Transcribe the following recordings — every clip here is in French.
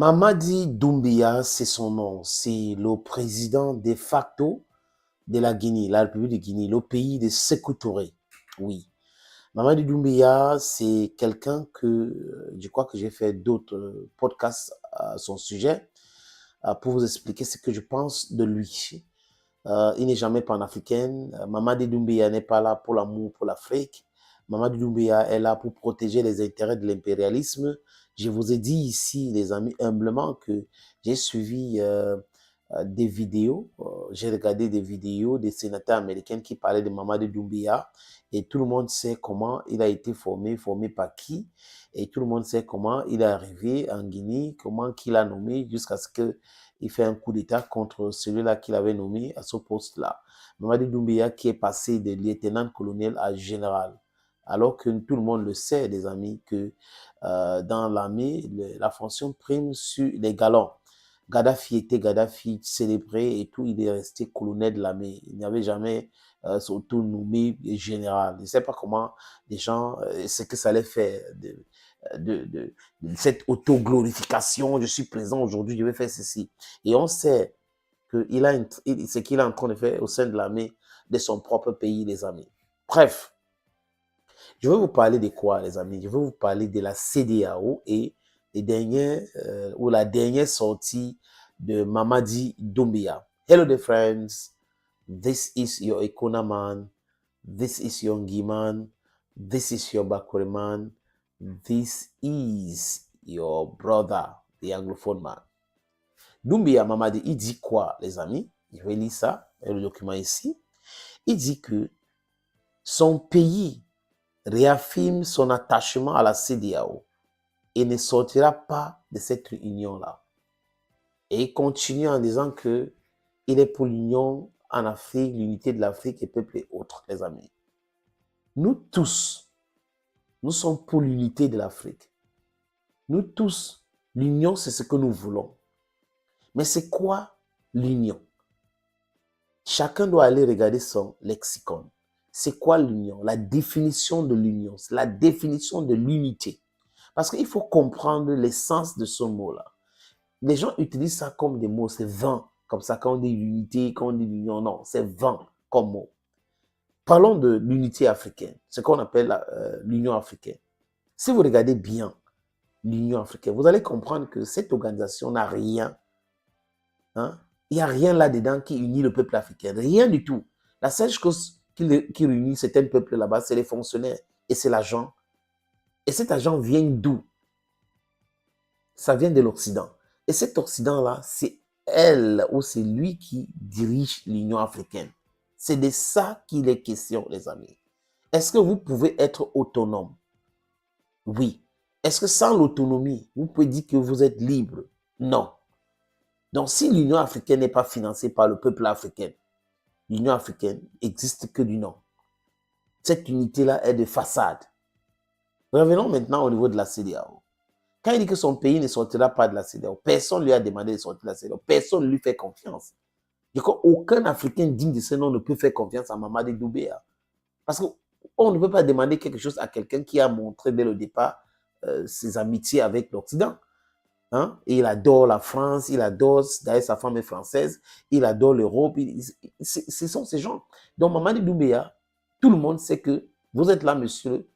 Mamadi Doumbouya, c'est son nom. C'est le président de facto de la Guinée, la République de Guinée, le pays de Sékou Touré. Oui. Mamadi Doumbouya, c'est quelqu'un que je crois que j'ai fait d'autres podcasts à son sujet pour vous expliquer ce que je pense de lui. Il n'est jamais panafricain. Mamadi Doumbouya n'est pas là pour l'amour pour l'Afrique. Mamadi Doumbouya est là pour protéger les intérêts de l'impérialisme. Je vous ai dit ici, les amis, humblement que j'ai suivi des vidéos. J'ai regardé des vidéos des sénateurs américains qui parlaient de Mamadi Doumbouya et tout le monde sait comment il a été formé par qui, et tout le monde sait comment il est arrivé en Guinée, comment qu'il a nommé jusqu'à ce qu'il fait un coup d'État contre celui-là qu'il avait nommé à ce poste-là. Mamadi Doumbouya qui est passé de lieutenant-colonel à général. Alors que tout le monde le sait, les amis, que dans l'armée, la fonction prime sur les galons. Gaddafi était Gaddafi célébré et tout, il est resté colonel de l'armée. Il n'avait jamais s'auto-nommé général. Je ne sais pas comment les gens, ce que ça allait faire de cette auto-glorification. Je suis présent aujourd'hui, je vais faire ceci. Et on sait que ce qu'il est en train de faire au sein de l'armée de son propre pays, les amis. Bref, je vais vous parler de quoi, les amis? Je vais vous parler de la CEDEAO et la dernière sortie de Mamadi Doumbouya. Hello, dear friends. This is your Ekona man. This is your Ngiman. This is your Bakure man. This is your brother, the anglophone man. Doumbouya Mamadi, il dit quoi, les amis? Je vais lire ça, le document ici. Il dit que son pays réaffirme son attachement à la CEDEAO et ne sortira pas de cette union-là. Et il continue en disant que il est pour l'union en Afrique, l'unité de l'Afrique et peuple et autres, les amis. Nous tous, nous sommes pour l'unité de l'Afrique. Nous tous, l'union, c'est ce que nous voulons. Mais c'est quoi l'union? Chacun doit aller regarder son lexicon. C'est quoi l'union? La définition de l'union, c'est la définition de l'unité. Parce qu'il faut comprendre l'essence de ce mot-là. Les gens utilisent ça comme des mots, c'est vain. Comme ça, quand on dit l'unité, quand on dit l'union, non, c'est vain comme mot. Parlons de l'unité africaine, ce qu'on appelle l'Union africaine. Si vous regardez bien l'Union africaine, vous allez comprendre que cette organisation n'a rien. Hein? Il n'y a rien là-dedans qui unit le peuple africain. Rien du tout. La seule chose qui réunit certains peuples là-bas, c'est les fonctionnaires et c'est l'agent. Et cet agent vient d'où? Ça vient de l'Occident. Et cet Occident-là, c'est elle ou c'est lui qui dirige l'Union africaine. C'est de ça qu'il est question, les amis. Est-ce que vous pouvez être autonome? Oui. Est-ce que sans l'autonomie, vous pouvez dire que vous êtes libre? Non. Donc, si l'Union africaine n'est pas financée par le peuple africain, l'Union africaine n'existe que du nom. Cette unité-là est de façade. Revenons maintenant au niveau de la CEDEAO. Quand il dit que son pays ne sortira pas de la CEDEAO, personne ne lui a demandé de sortir de la CEDEAO. Personne ne lui fait confiance. Je crois qu'aucun Africain digne de ce nom ne peut faire confiance à Mamadi Doumbouya. Parce qu'on ne peut pas demander quelque chose à quelqu'un qui a montré dès le départ ses amitiés avec l'Occident. Hein? Et il adore la France, il adore, d'ailleurs sa femme est française, il adore l'Europe, ce sont ces gens. Donc Mamadi Doumbouya, tout le monde sait que vous êtes là, monsieur,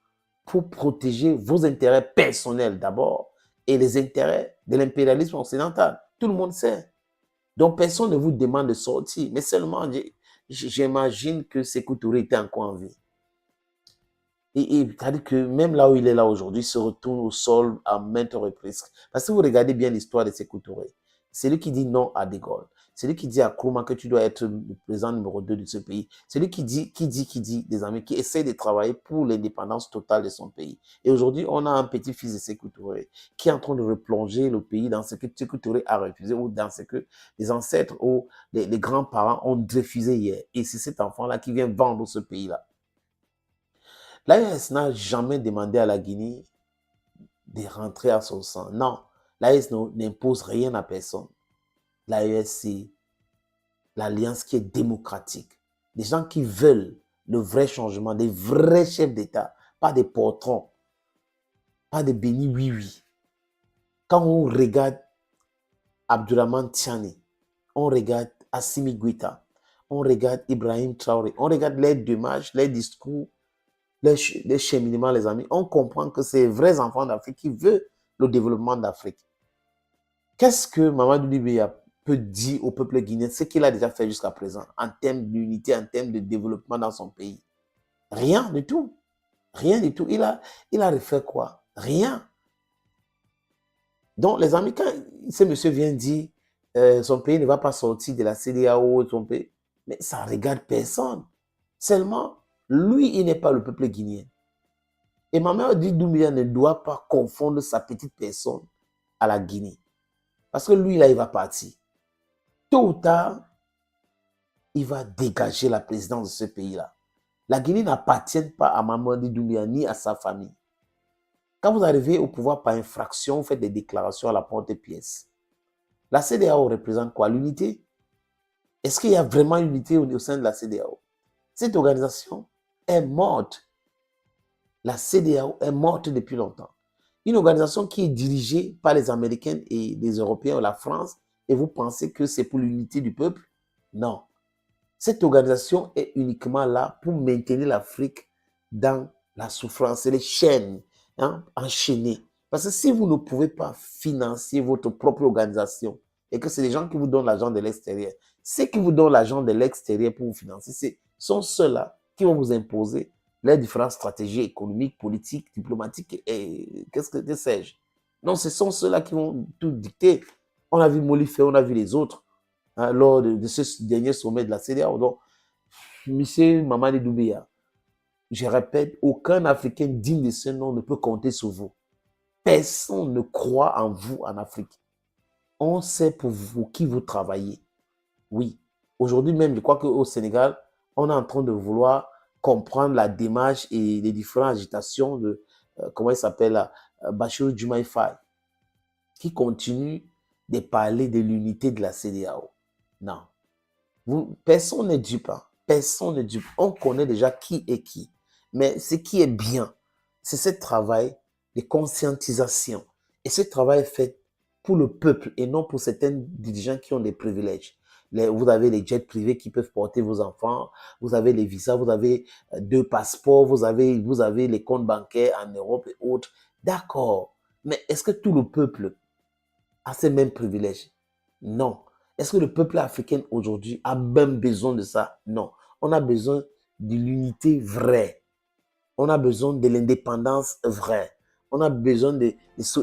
pour protéger vos intérêts personnels d'abord et les intérêts de l'impérialisme occidental. Tout le monde sait. Donc personne ne vous demande de sortir, mais seulement j'imagine que Sékou Touré était encore en vie. Et c'est-à-dire que même là où il est là aujourd'hui, il se retourne au sol à maintes reprises. Parce que vous regardez bien l'histoire de Sékou Touré. C'est lui qui dit non à De Gaulle. C'est lui qui dit à Nkrumah que tu dois être le président numéro 2 de ce pays. C'est lui qui dit, des amis, qui essaie de travailler pour l'indépendance totale de son pays. Et aujourd'hui, on a un petit-fils de Sékou Touré qui est en train de replonger le pays dans ce que Sékou Touré a refusé ou dans ce que les ancêtres ou les grands-parents ont refusé hier. Et c'est cet enfant-là qui vient vendre ce pays-là. L'AES n'a jamais demandé à la Guinée de rentrer à son sein. Non, l'AES n'impose rien à personne. L'AES, c'est l'alliance qui est démocratique. Des gens qui veulent le vrai changement, des vrais chefs d'État, pas des portrons, pas des bénis oui-oui. Quand on regarde Abdurrahman Tiani, on regarde Assimi Goïta, on regarde Ibrahim Traoré, on regarde les démarches, les discours, les cheminements, les amis, on comprend que c'est les vrais enfants d'Afrique qui veulent le développement d'Afrique. Qu'est-ce que Mamadou Doumbouya peut dire au peuple guinéen, ce qu'il a déjà fait jusqu'à présent, en termes d'unité, en termes de développement dans son pays? Rien du tout. Rien du tout. Il a refait quoi? Rien. Donc, les amis, quand ce monsieur vient dire son pays ne va pas sortir de la CEDEAO, son pays, mais ça ne regarde personne. Seulement, lui, il n'est pas le peuple guinéen. Et Mamadou Doumbouya ne doit pas confondre sa petite personne à la Guinée. Parce que lui, là, il va partir. Tôt ou tard, il va dégager la présidence de ce pays-là. La Guinée n'appartient pas à Mamadou Doumbouya ni à sa famille. Quand vous arrivez au pouvoir par infraction, vous faites des déclarations à la porte-pièce. La CEDEAO représente quoi? L'unité? Est-ce qu'il y a vraiment une unité au sein de la CEDEAO? Cette organisation est morte. La CEDEAO est morte depuis longtemps. Une organisation qui est dirigée par les Américains et les Européens ou la France, et vous pensez que c'est pour l'unité du peuple? Non. Cette organisation est uniquement là pour maintenir l'Afrique dans la souffrance et les chaînes enchaînées. Parce que si vous ne pouvez pas financer votre propre organisation et que c'est les gens qui vous donnent l'argent de l'extérieur, ceux qui vous donnent l'argent de l'extérieur pour vous financer, sont ceux-là qui vont vous imposer les différentes stratégies économiques, politiques, diplomatiques et que sais-je. Non, ce sont ceux-là qui vont tout dicter. On a vu Molife, on a vu les autres lors de ce dernier sommet de la CEDEAO. Donc, M. Mamadou Doumbouya, je répète, aucun Africain digne de ce nom ne peut compter sur vous. Personne ne croit en vous en Afrique. On sait pour vous qui vous travaillez. Oui. Aujourd'hui même, je crois qu'au Sénégal, on est en train de vouloir comprendre la démarche et les différentes agitations de, comment il s'appelle, Bassirou Diomaye Faye, qui continue de parler de l'unité de la CEDEAO. Non. Personne ne dit pas. Personne ne dit pas. On connaît déjà qui est qui. Mais ce qui est bien, c'est ce travail de conscientisation. Et ce travail est fait pour le peuple et non pour certains dirigeants qui ont des privilèges. Vous avez les jets privés qui peuvent porter vos enfants, vous avez les visas, vous avez 2 passeports, vous avez les comptes bancaires en Europe et autres. D'accord. Mais est-ce que tout le peuple a ces mêmes privilèges? Non. Est-ce que le peuple africain aujourd'hui a même besoin de ça? Non. On a besoin de l'unité vraie. On a besoin de l'indépendance vraie. On a besoin de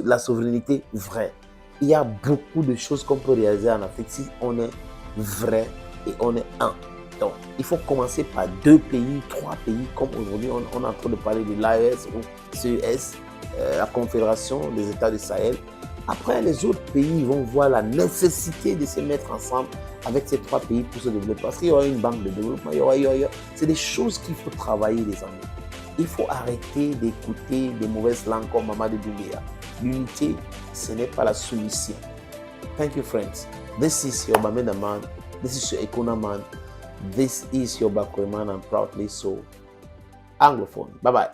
la souveraineté vraie. Il y a beaucoup de choses qu'on peut réaliser en Afrique si on est vrai et on est un. Donc, il faut commencer par 2 pays, 3 pays, comme aujourd'hui on est en train de parler de l'AES ou CES, la Confédération des États du Sahel. Après, les autres pays vont voir la nécessité de se mettre ensemble avec ces 3 pays pour se développer. Parce qu'il y aura une banque de développement, c'est des choses qu'il faut travailler, les amis. Il faut arrêter d'écouter des mauvaises langues comme Mamadou Doumbouya. L'unité, ce n'est pas la soumission. Thank you, friends. This is your Bamenda man. This is your Ekona man. This is your Bakwe man, and proudly so. Anglophone. Bye-bye.